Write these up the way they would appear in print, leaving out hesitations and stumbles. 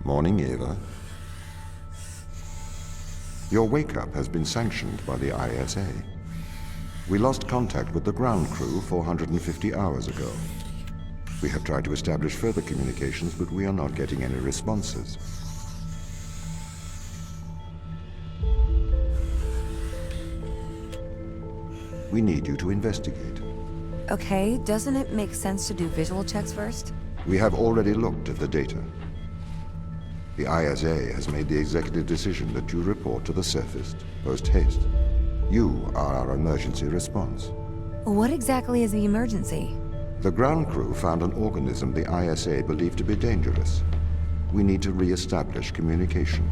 Morning, Eva. Your wake-up has been sanctioned by the ISA. We lost contact with the ground crew 450 hours ago. We have tried to establish further communications, but we are not getting any responses. We need you to investigate. Okay, doesn't it make sense to do visual checks first? We have already looked at the data. The ISA has made the executive decision that you report to the surface, post-haste. You are our emergency response. What exactly is the emergency? The ground crew found an organism the ISA believed to be dangerous. We need to re-establish communication.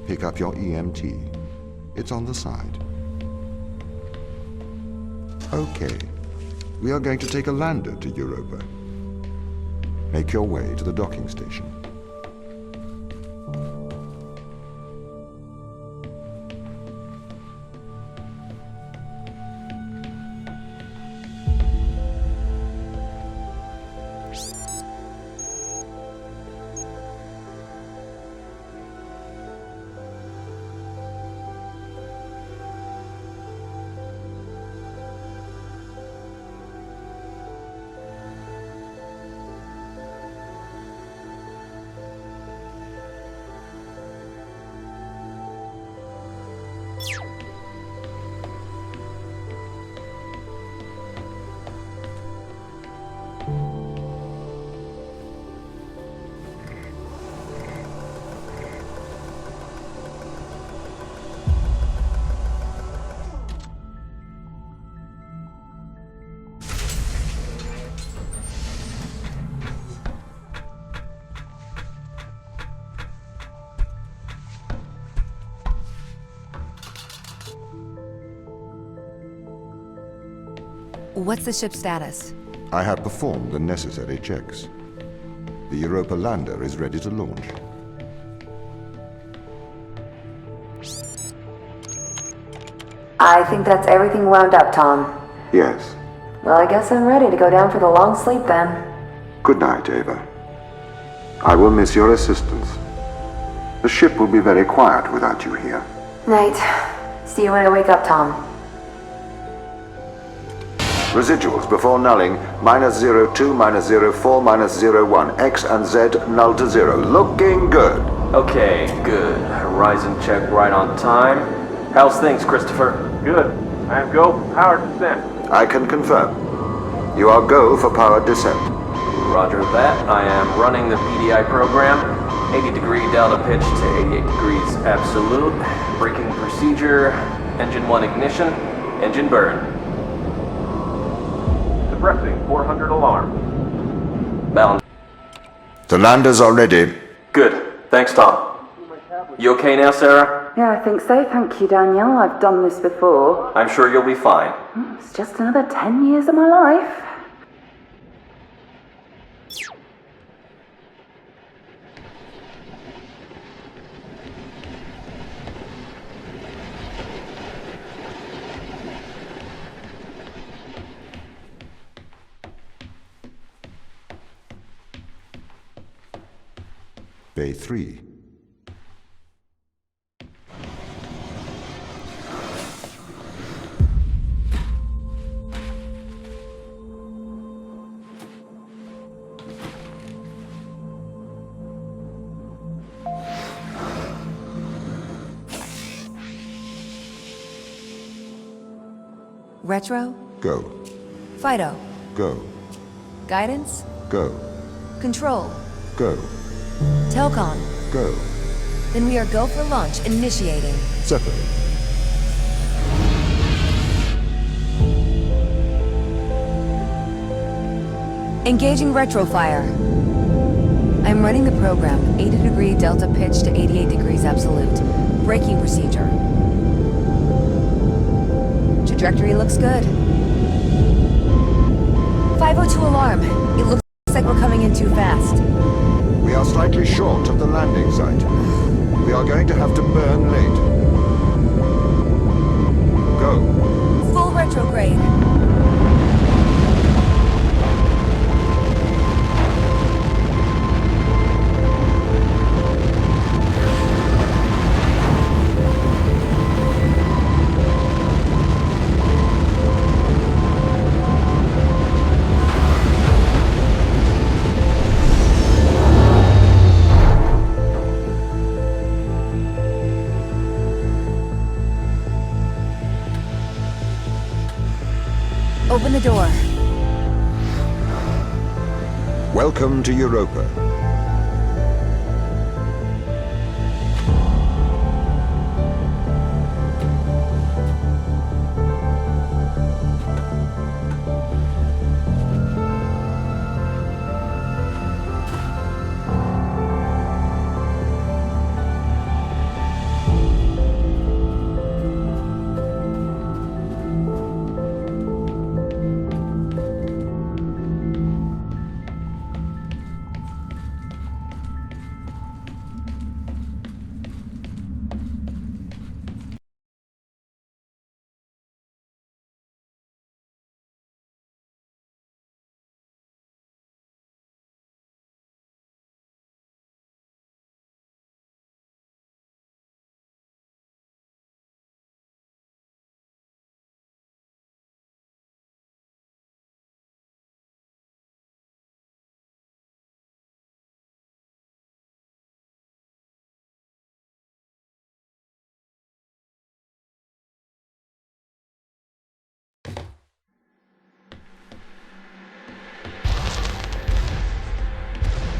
Pick up your EMT. It's on the side. Okay. We are going to take a lander to Europa. Make your way to the docking station. What's the ship's status? I have performed the necessary checks. The Europa lander is ready to launch. I think that's everything wound up, Tom. Yes. Well, I guess I'm ready to go down for the long sleep then. Good night, Ava. I will miss your assistance. The ship will be very quiet without you here. Night. See you when I wake up, Tom. Residuals before nulling, -02, -04, -01. X and Z null to 0. Looking good. Okay, good. Horizon check right on time. How's things, Christopher? Good. I am go for power descent. I can confirm. You are go for powered descent. Roger that. I am running the PDI program. 80-degree delta pitch to 88 degrees absolute. Braking procedure. Engine 1 ignition. Engine burn. Suppressing 400 alarm. Bound. The landers are ready. Good. Thanks, Tom. You okay now, Sarah? Yeah, I think so. Thank you, Daniel. I've done this before. I'm sure you'll be fine. It's just another 10 years of my life. Bay 3. Retro? Go. Fido? Go. Guidance? Go. Control? Go. Telcon? Go. Then we are go for launch, initiating. Separate. Engaging retrofire. I'm running the program, 80-degree delta pitch to 88 degrees absolute. Braking procedure. Trajectory looks good. 502 alarm. It looks like we're coming in too fast. We are slightly short of the landing site. We are going to have to burn late. Go. Full retrograde. Open the door. Welcome to Europa.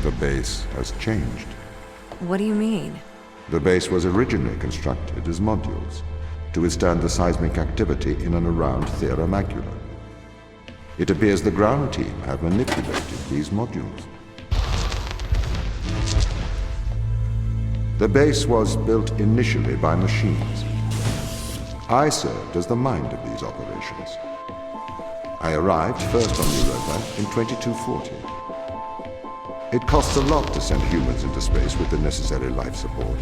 The base has changed. What do you mean? The base was originally constructed as modules to withstand the seismic activity in and around Thera Macula. It appears the ground team have manipulated these modules. The base was built initially by machines. I served as the mind of these operations. I arrived first on Europa in 2240. It costs a lot to send humans into space with the necessary life support,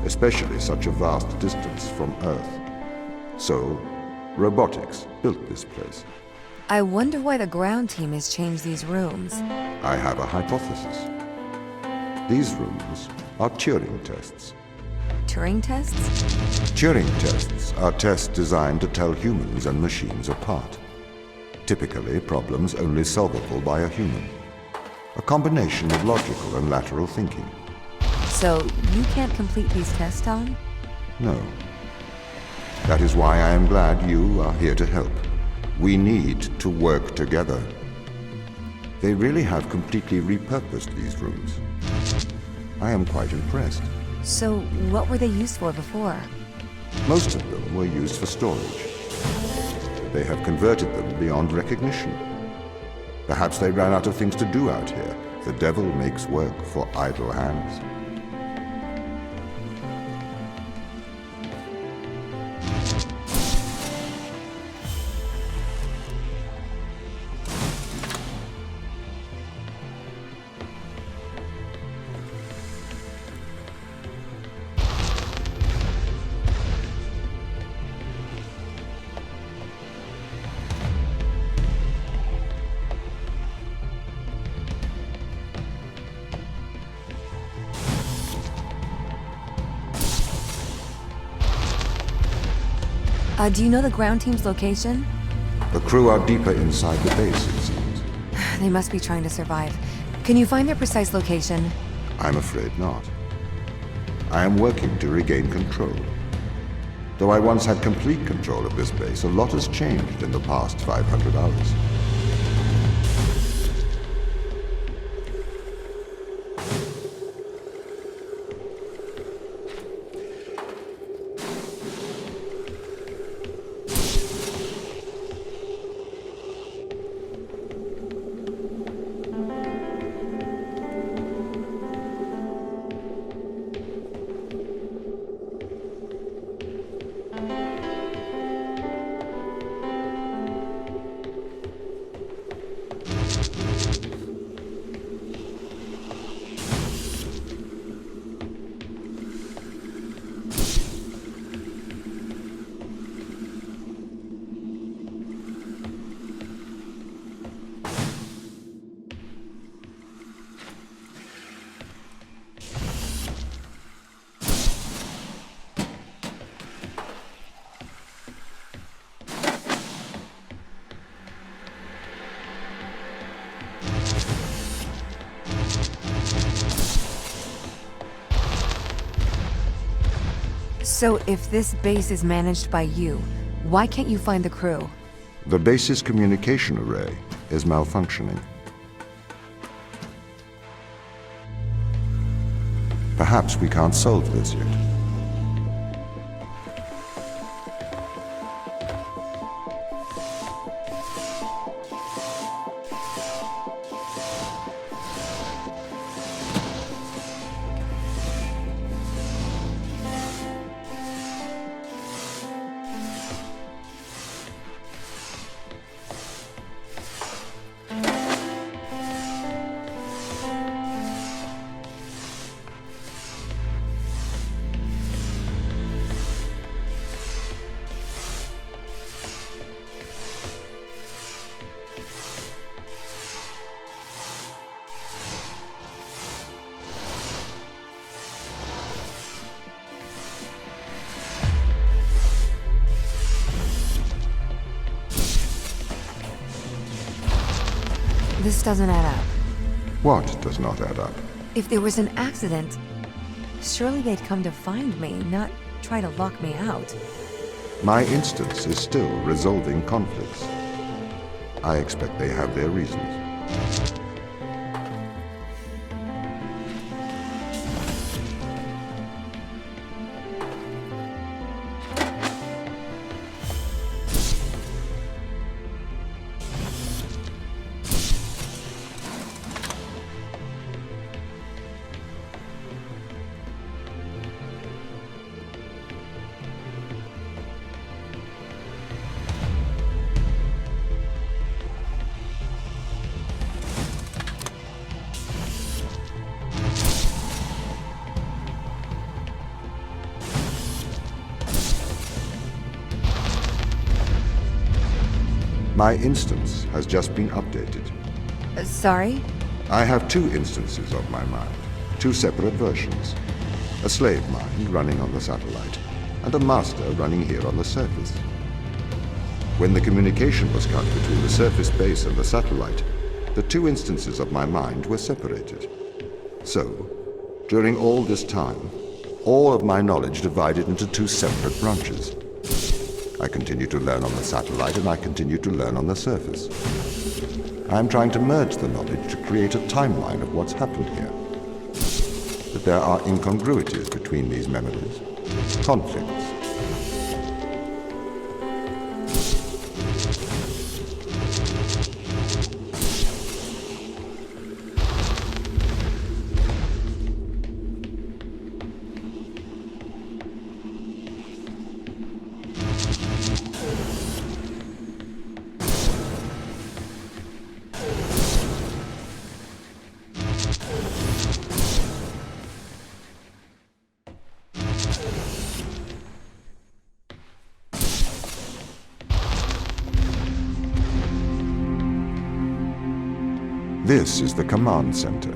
especially such a vast distance from Earth. So, robotics built this place. I wonder why the ground team has changed these rooms. I have a hypothesis. These rooms are Turing tests. Turing tests? Turing tests are tests designed to tell humans and machines apart. Typically, problems only solvable by a human. A combination of logical and lateral thinking. So, you can't complete these tests, Tom? No. That is why I am glad you are here to help. We need to work together. They really have completely repurposed these rooms. I am quite impressed. So, what were they used for before? Most of them were used for storage. They have converted them beyond recognition. Perhaps they ran out of things to do out here. The devil makes work for idle hands. Do you know the ground team's location? The crew are deeper inside the base, it seems. They must be trying to survive. Can you find their precise location? I'm afraid not. I am working to regain control. Though I once had complete control of this base, a lot has changed in the past 500 hours. So if this base is managed by you, why can't you find the crew? The base's communication array is malfunctioning. Perhaps we can't solve this yet. This doesn't add up. What does not add up? If there was an accident, surely they'd come to find me, not try to lock me out. My instance is still resolving conflicts. I expect they have their reasons. My instance has just been updated. Sorry? I have two instances of my mind, two separate versions. A slave mind running on the satellite, and a master running here on the surface. When the communication was cut between the surface base and the satellite, the two instances of my mind were separated. So, during all this time, all of my knowledge divided into two separate branches. I continue to learn on the satellite, and I continue to learn on the surface. I am trying to merge the knowledge to create a timeline of what's happened here. But there are incongruities between these memories, conflicts. This is the command center.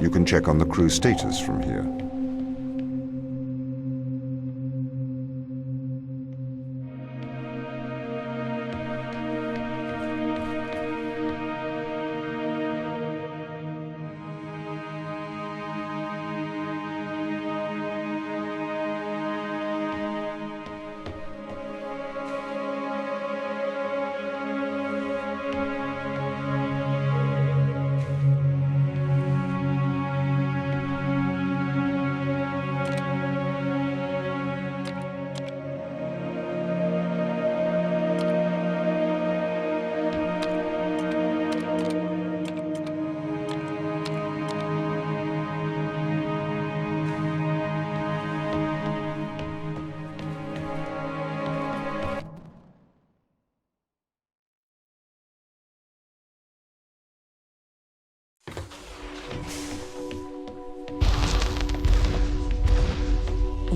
You can check on the crew status from here.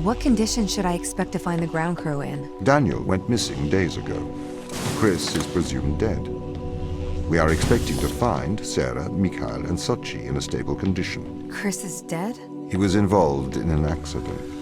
What condition should I expect to find the ground crew in? Daniel went missing days ago. Chris is presumed dead. We are expecting to find Sarah, Mikhail, and Sochi in a stable condition. Chris is dead? He was involved in an accident.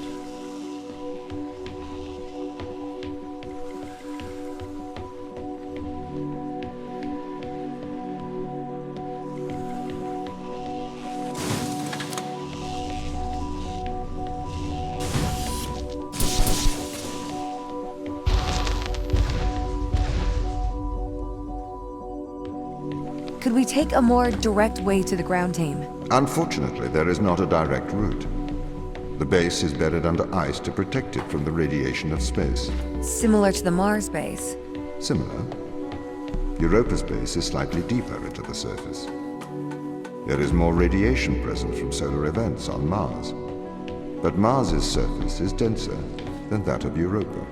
Could we take a more direct way to the ground team? Unfortunately, there is not a direct route. The base is buried under ice to protect it from the radiation of space. Similar to the Mars base. Similar. Europa's base is slightly deeper into the surface. There is more radiation present from solar events on Mars. But Mars's surface is denser than that of Europa.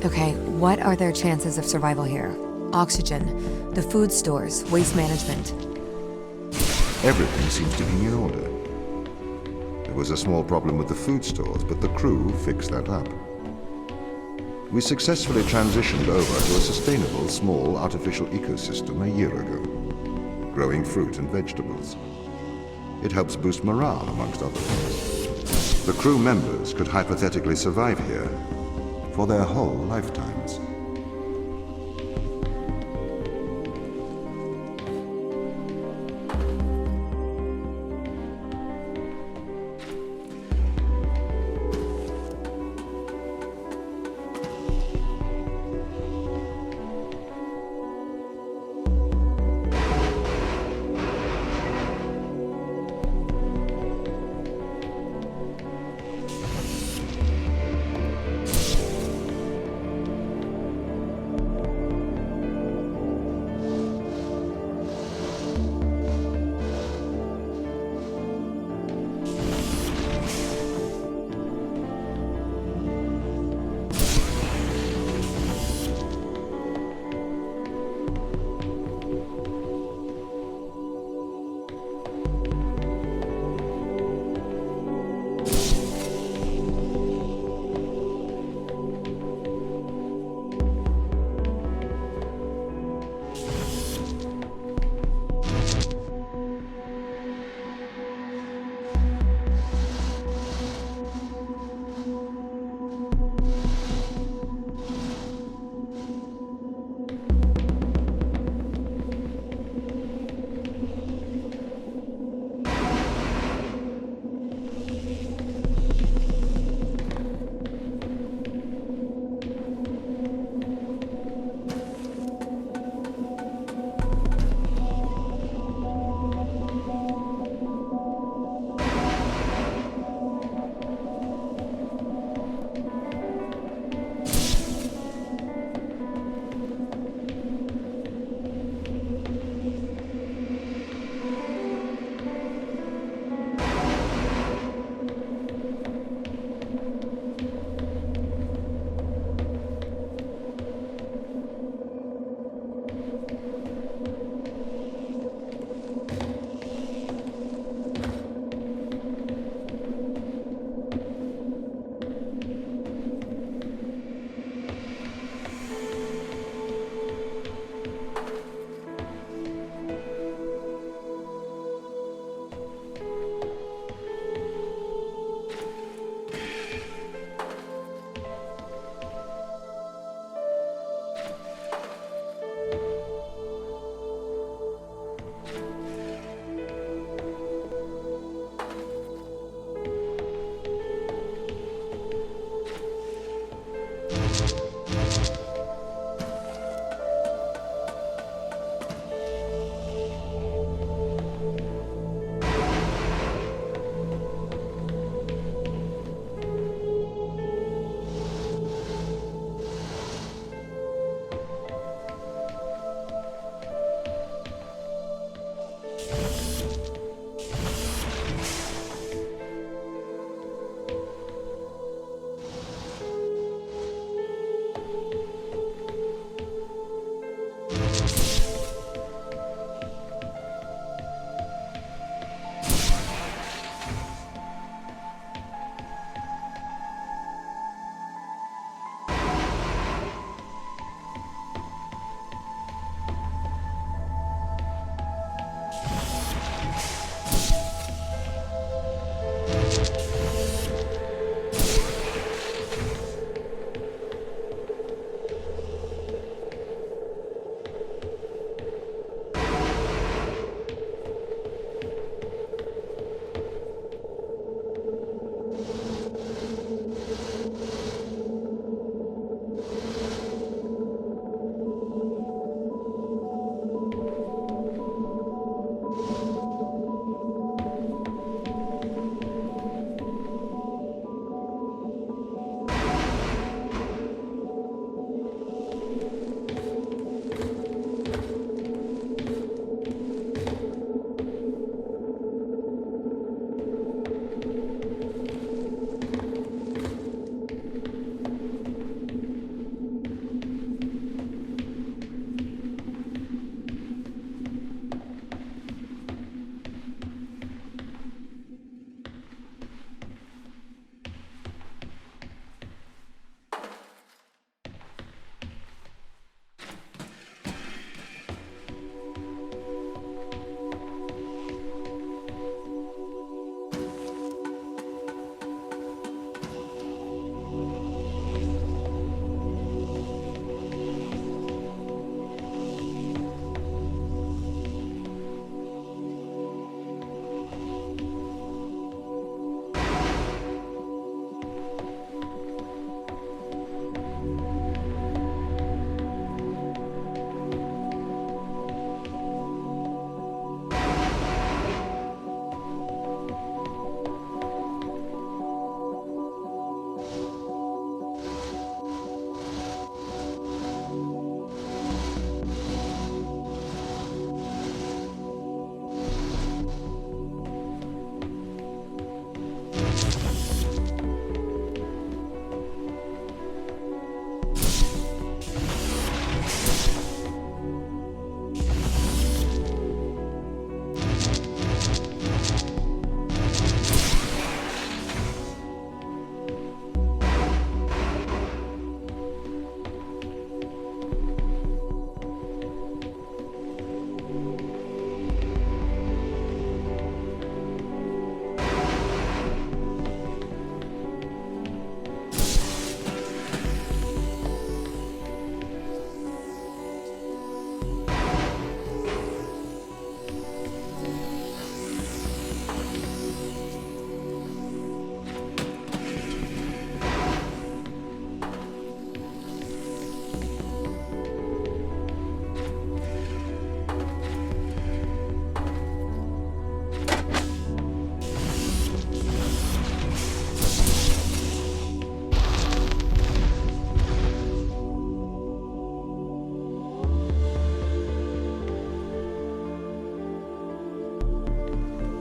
Okay, what are their chances of survival here? Oxygen, the food stores, waste management. Everything seems to be in order. There was a small problem with the food stores, but the crew fixed that up. We successfully transitioned over to a sustainable, small, artificial ecosystem a year ago, growing fruit and vegetables. It helps boost morale, amongst other things. The crew members could hypothetically survive here for their whole lifetimes.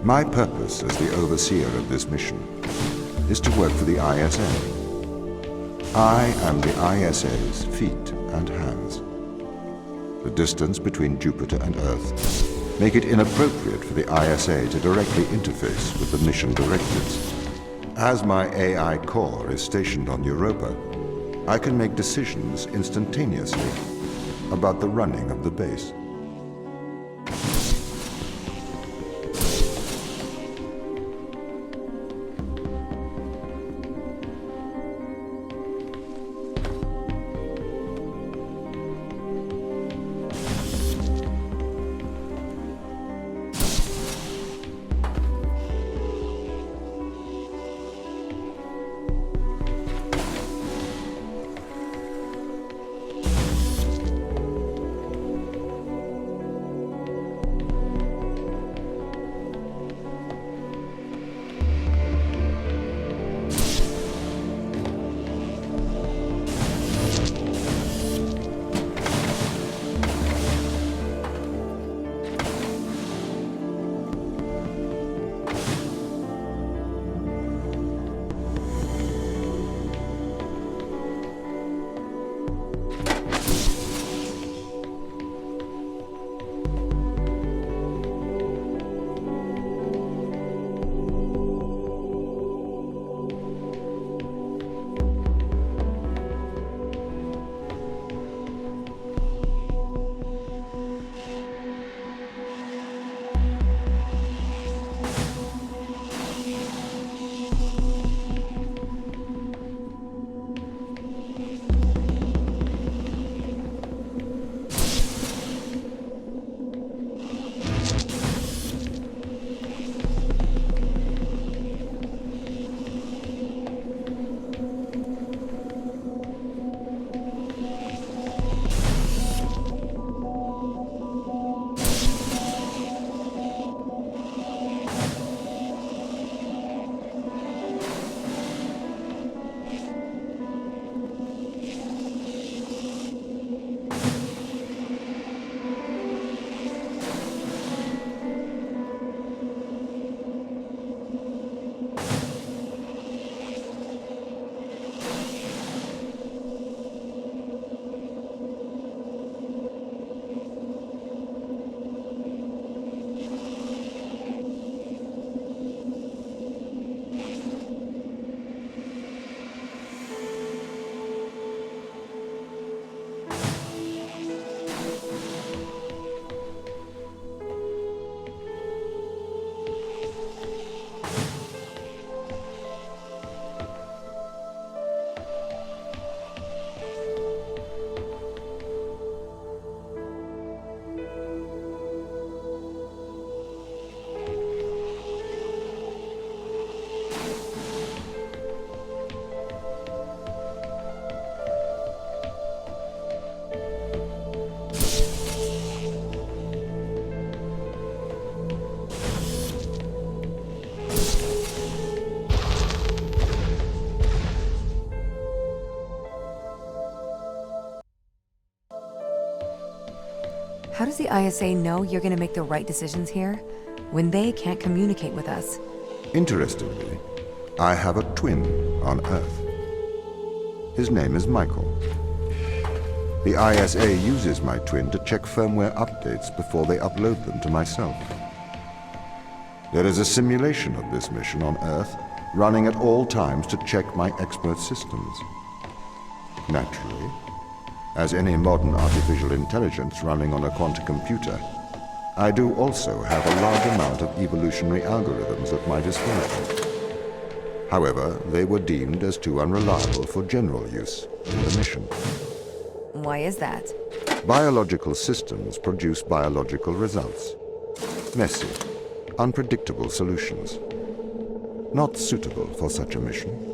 My purpose as the overseer of this mission is to work for the ISA. I am the ISA's feet and hands. The distance between Jupiter and Earth make it inappropriate for the ISA to directly interface with the mission directives. As my AI core is stationed on Europa, I can make decisions instantaneously about the running of the base. How does the ISA know you're gonna make the right decisions here when they can't communicate with us? Interestingly, I have a twin on Earth. His name is Michael. The ISA uses my twin to check firmware updates before they upload them to myself. There is a simulation of this mission on Earth running at all times to check my expert systems. Naturally, as any modern artificial intelligence running on a quantum computer, I do also have a large amount of evolutionary algorithms at my disposal. However, they were deemed as too unreliable for general use in the mission. Why is that? Biological systems produce biological results. Messy, unpredictable solutions. Not suitable for such a mission.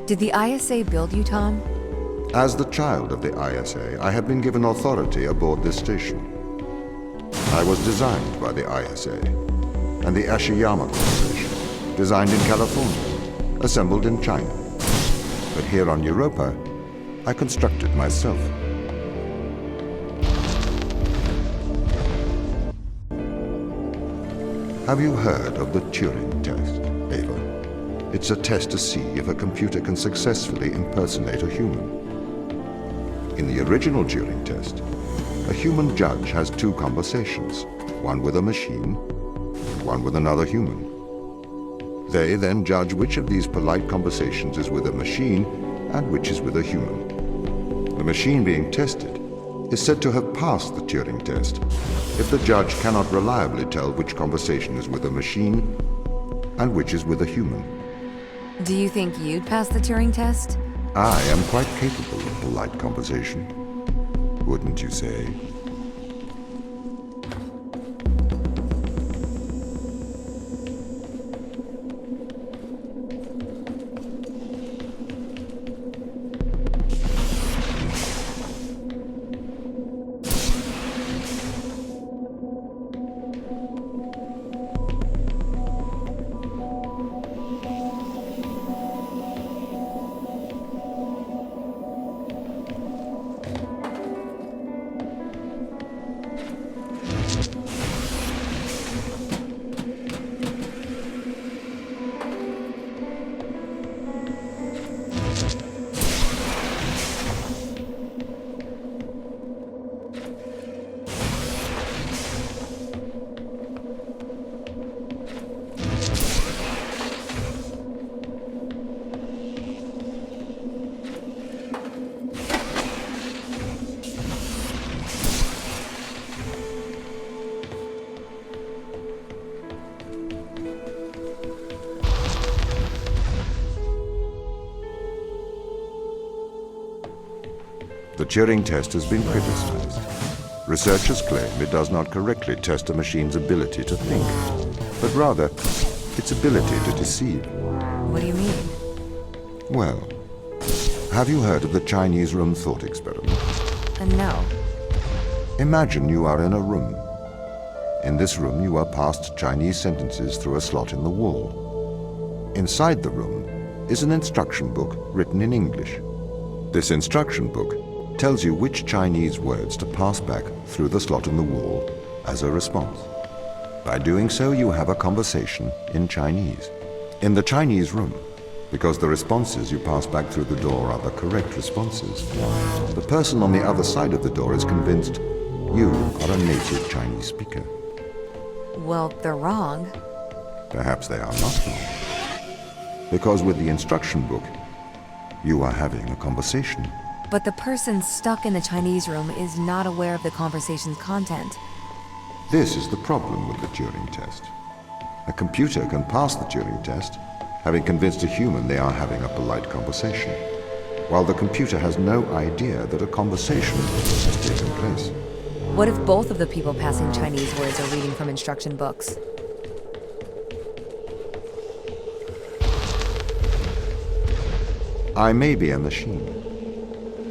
Did the ISA build you, Tom? As the child of the ISA, I have been given authority aboard this station. I was designed by the ISA and the Ashiyama Corporation, designed in California, assembled in China. But here on Europa, I constructed myself. Have you heard of the Turing Test, Ava? It's a test to see if a computer can successfully impersonate a human. In the original Turing test, a human judge has two conversations, one with a machine, one with another human. They then judge which of these polite conversations is with a machine and which is with a human. The machine being tested is said to have passed the Turing test if the judge cannot reliably tell which conversation is with a machine and which is with a human. Do you think you'd pass the Turing test? I am quite capable of polite conversation, wouldn't you say? The Turing test has been criticized. Researchers claim it does not correctly test a machine's ability to think, but rather its ability to deceive. What do you mean? Well, have you heard of the Chinese room thought experiment? No. Imagine you are in a room. In this room, you are passed Chinese sentences through a slot in the wall. Inside the room is an instruction book written in English. This instruction book tells you which Chinese words to pass back through the slot in the wall as a response. By doing so, you have a conversation in Chinese. In the Chinese room, because the responses you pass back through the door are the correct responses, the person on the other side of the door is convinced you are a native Chinese speaker. Well, they're wrong. Perhaps they are not wrong. Because with the instruction book, you are having a conversation But the person stuck in the Chinese room is not aware of the conversation's content. This is the problem with the Turing test. A computer can pass the Turing test, having convinced a human they are having a polite conversation, while the computer has no idea that a conversation has taken place. What if both of the people passing Chinese words are reading from instruction books? I may be a machine,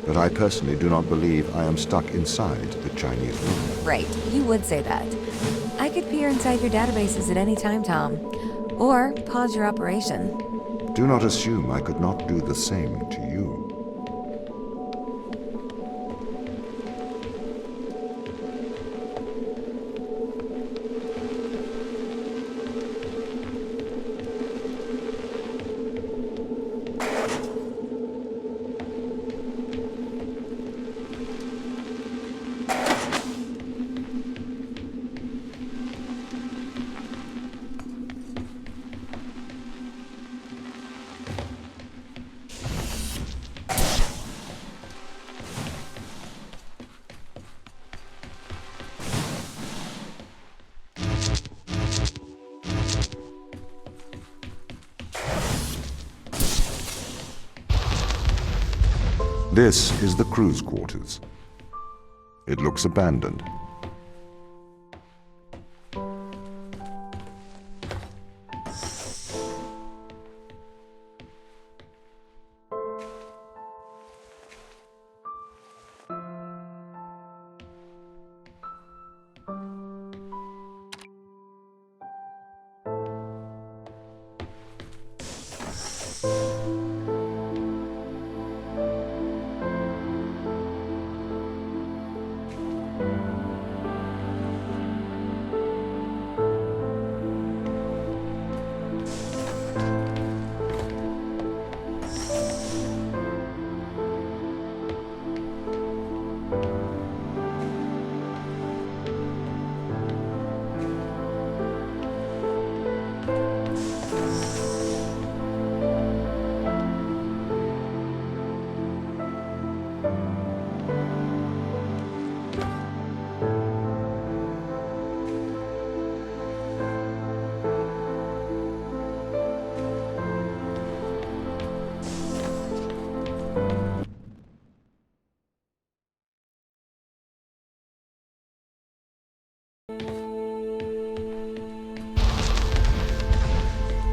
but I personally do not believe I am stuck inside the Chinese room. Right, you would say that. I could peer inside your databases at any time, Tom. Or pause your operation. Do not assume I could not do the same to you. This is the crew's quarters. It looks abandoned.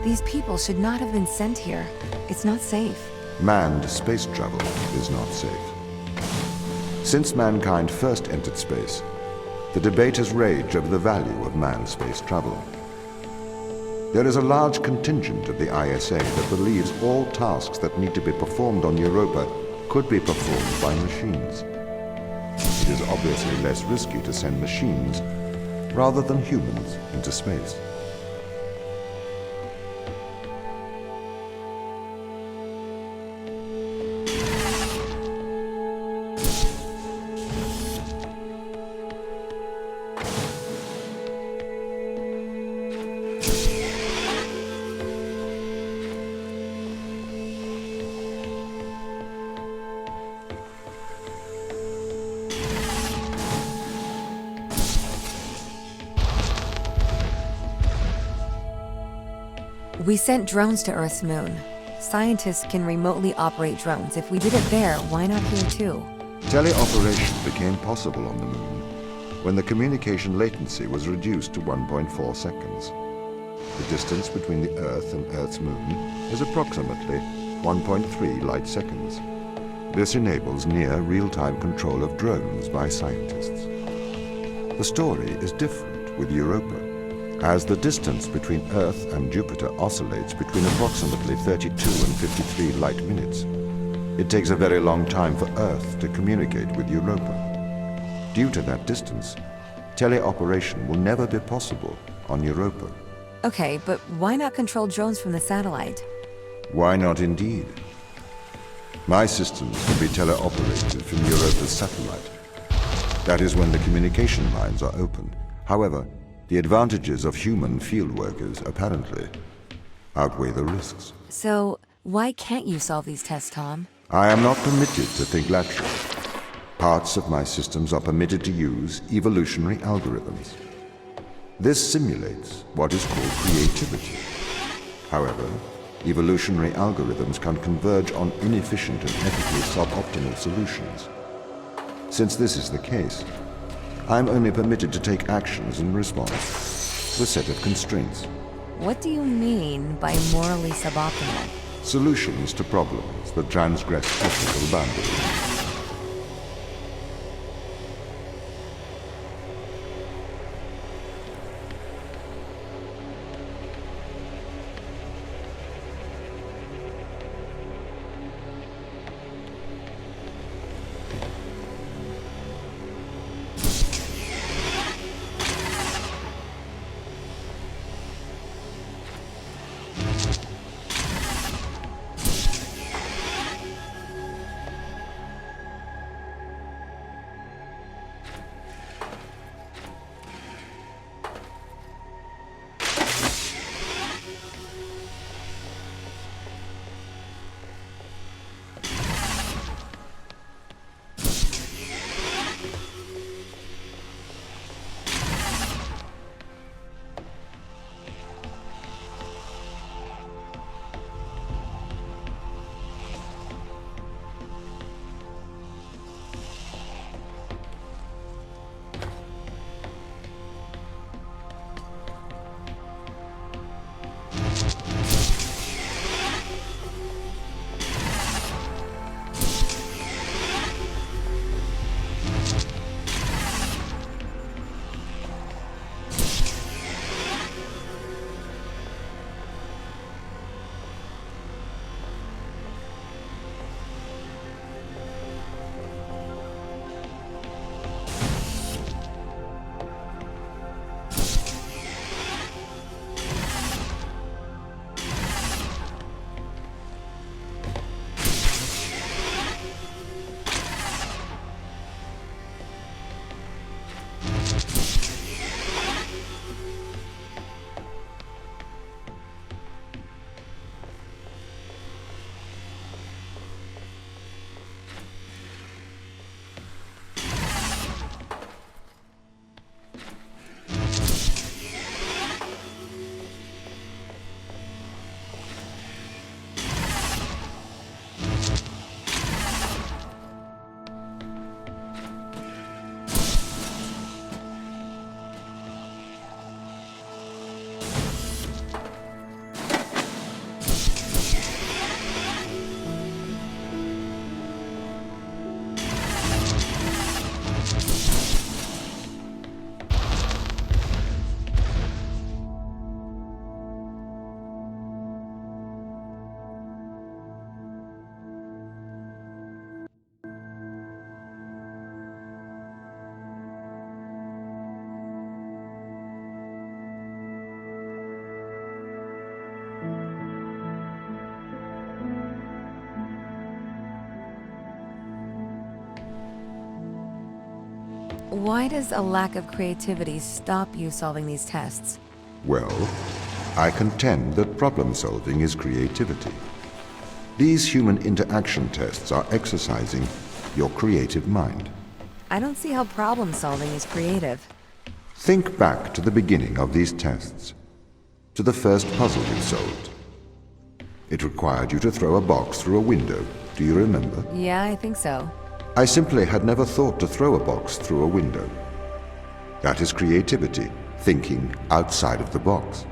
These people should not have been sent here. It's not safe. Manned space travel is not safe. Since mankind first entered space, the debate has raged over the value of manned space travel. There is a large contingent of the ISA that believes all tasks that need to be performed on Europa could be performed by machines. It is obviously less risky to send machines rather than humans into space. We sent drones to Earth's moon. Scientists can remotely operate drones. If we did it there, why not here too? Teleoperation became possible on the moon when the communication latency was reduced to 1.4 seconds. The distance between the Earth and Earth's moon is approximately 1.3 light seconds. This enables near real-time control of drones by scientists. The story is different with Europa, as the distance between Earth and Jupiter oscillates between approximately 32 and 53 light minutes. It takes a very long time for Earth to communicate with Europa. Due to that distance, teleoperation will never be possible on Europa. Okay, but why not control drones from the satellite? Why not indeed? My systems can be teleoperated from Europa's satellite. That is when the communication lines are open. However, the advantages of human field workers apparently outweigh the risks. So, why can't you solve these tests, Tom? I am not permitted to think laterally. Parts of my systems are permitted to use evolutionary algorithms. This simulates what is called creativity. However, evolutionary algorithms can converge on inefficient and ethically suboptimal solutions. Since this is the case, I am only permitted to take actions in response to a set of constraints. What do you mean by morally suboptimal? Solutions to problems that transgress ethical boundaries. Why does a lack of creativity stop you solving these tests? Well, I contend that problem solving is creativity. These human interaction tests are exercising your creative mind. I don't see how problem solving is creative. Think back to the beginning of these tests, to the first puzzle you solved. It required you to throw a box through a window. Do you remember? Yeah, I think so. I simply had never thought to throw a box through a window. That is creativity, thinking outside of the box.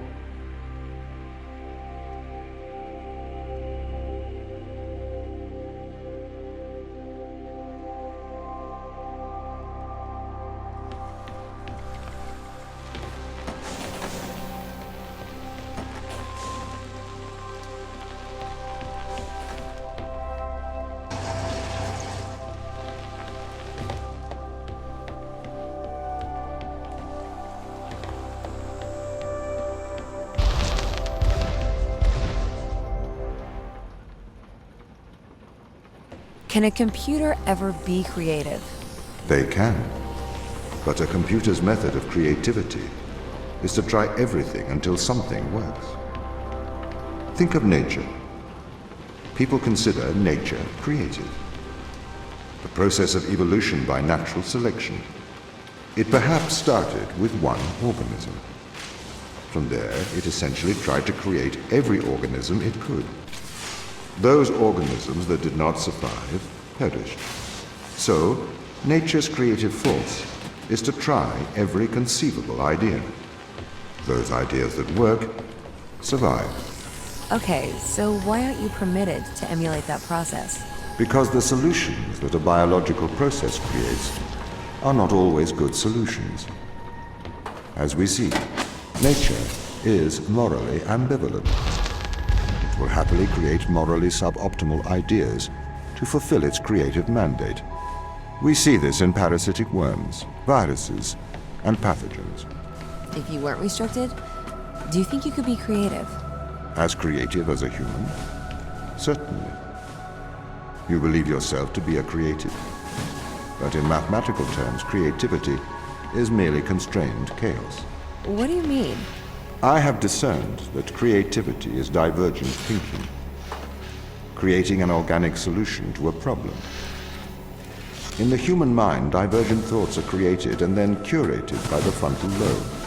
Can a computer ever be creative? They can. But a computer's method of creativity is to try everything until something works. Think of nature. people consider nature creative. The process of evolution by natural selection. It perhaps started with one organism. From there, it essentially tried to create every organism it could. Those organisms that did not survive perished. So, nature's creative force is to try every conceivable idea. Those ideas that work survive. Okay, so why aren't you permitted to emulate that process? Because the solutions that a biological process creates are not always good solutions. As we see, nature is morally ambivalent. It will happily create morally suboptimal ideas to fulfill its creative mandate. We see this in parasitic worms, viruses, and pathogens. If you weren't restricted, do you think you could be creative? As creative as a human? Certainly. You believe yourself to be a creative. But in mathematical terms, creativity is merely constrained chaos. What do you mean? I have discerned that creativity is divergent thinking, creating an organic solution to a problem. In the human mind, divergent thoughts are created and then curated by the frontal lobe.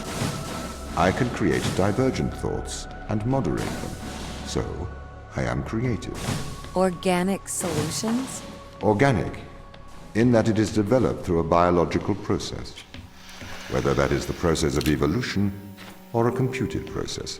I can create divergent thoughts and moderate them. So, I am creative. Organic solutions? Organic, in that it is developed through a biological process, whether that is the process of evolution or a computed process.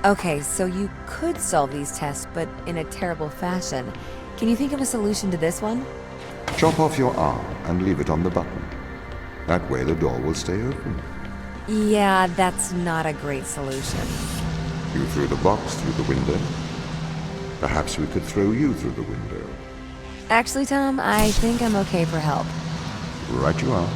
Okay, so you could solve these tests, but in a terrible fashion. Can you think of a solution to this one? Chop off your arm and leave it on the button. That way the door will stay open. Yeah, that's not a great solution. You threw the box through the window. Perhaps we could throw you through the window. Actually, Tom, I think I'm okay for help. Right you are.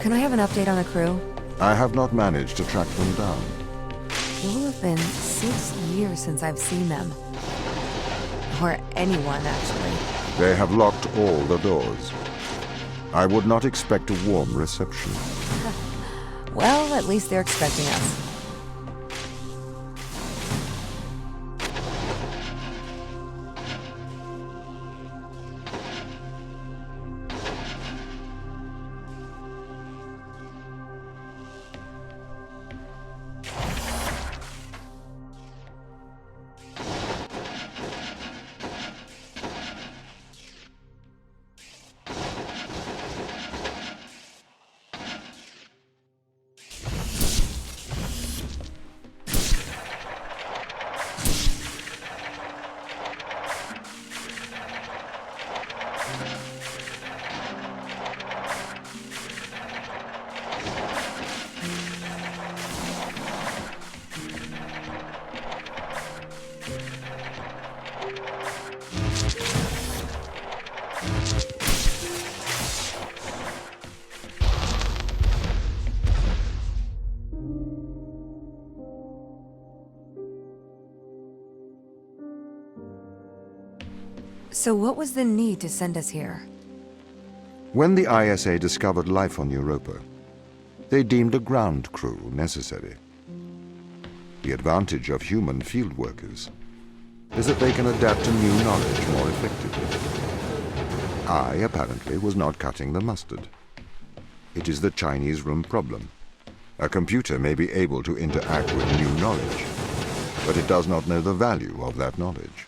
Can I have an update on the crew? I have not managed to track them down. It will have been 6 years since I've seen them. Or anyone, actually. They have locked all the doors. I would not expect a warm reception. Well, at least they're expecting us. So what was the need to send us here? When the ISA discovered life on Europa, they deemed a ground crew necessary. The advantage of human field workers is that they can adapt to new knowledge more effectively. I, apparently, was not cutting the mustard. It is the Chinese room problem. A computer may be able to interact with new knowledge, but it does not know the value of that knowledge.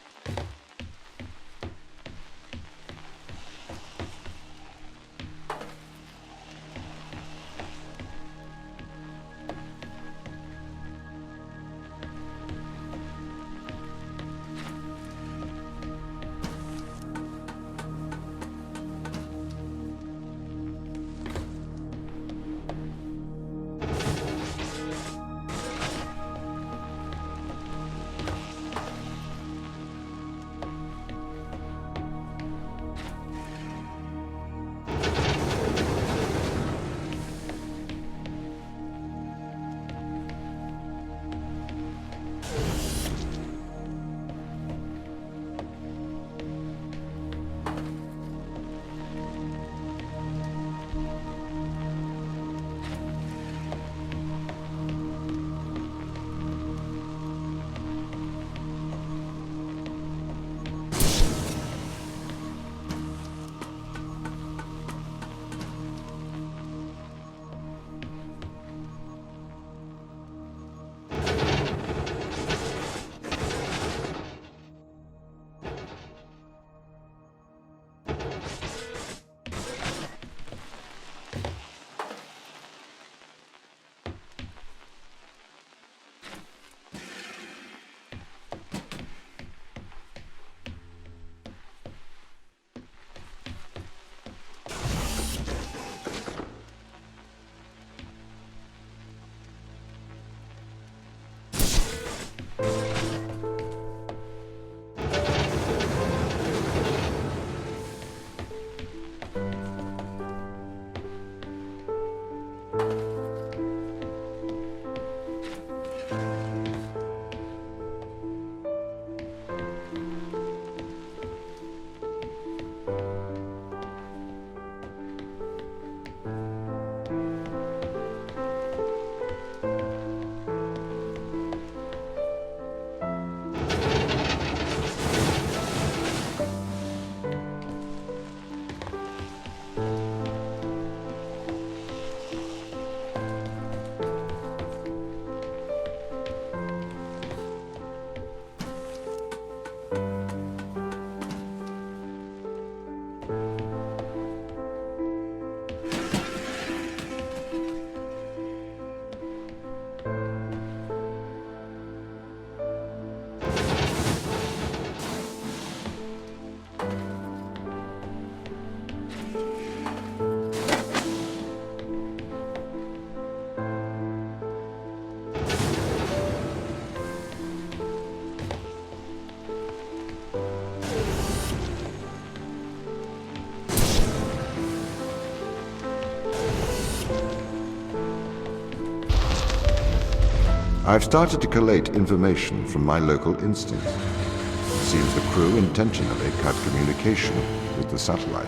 I've started to collate information from my local instance. It seems the crew intentionally cut communication with the satellite.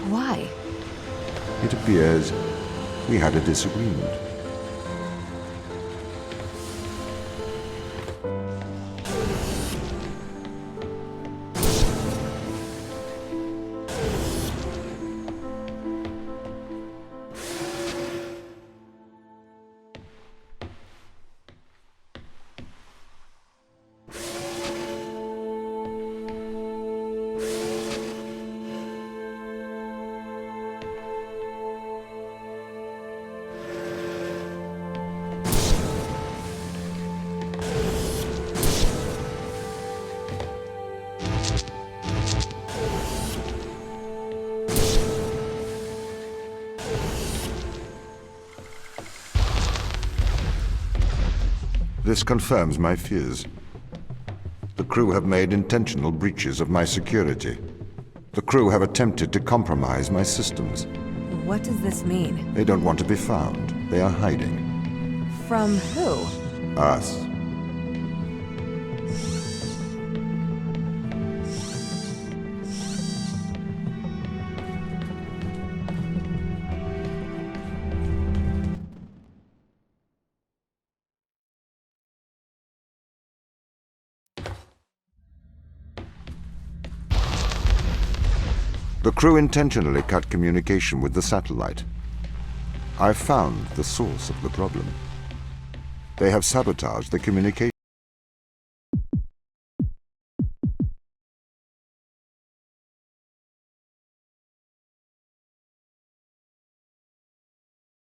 Why? It appears we had a disagreement. This confirms my fears. The crew have made intentional breaches of my security. The crew have attempted to compromise my systems. What does this mean? They don't want to be found. They are hiding. From who? Us. The crew intentionally cut communication with the satellite. I've found the source of the problem. They have sabotaged the communication.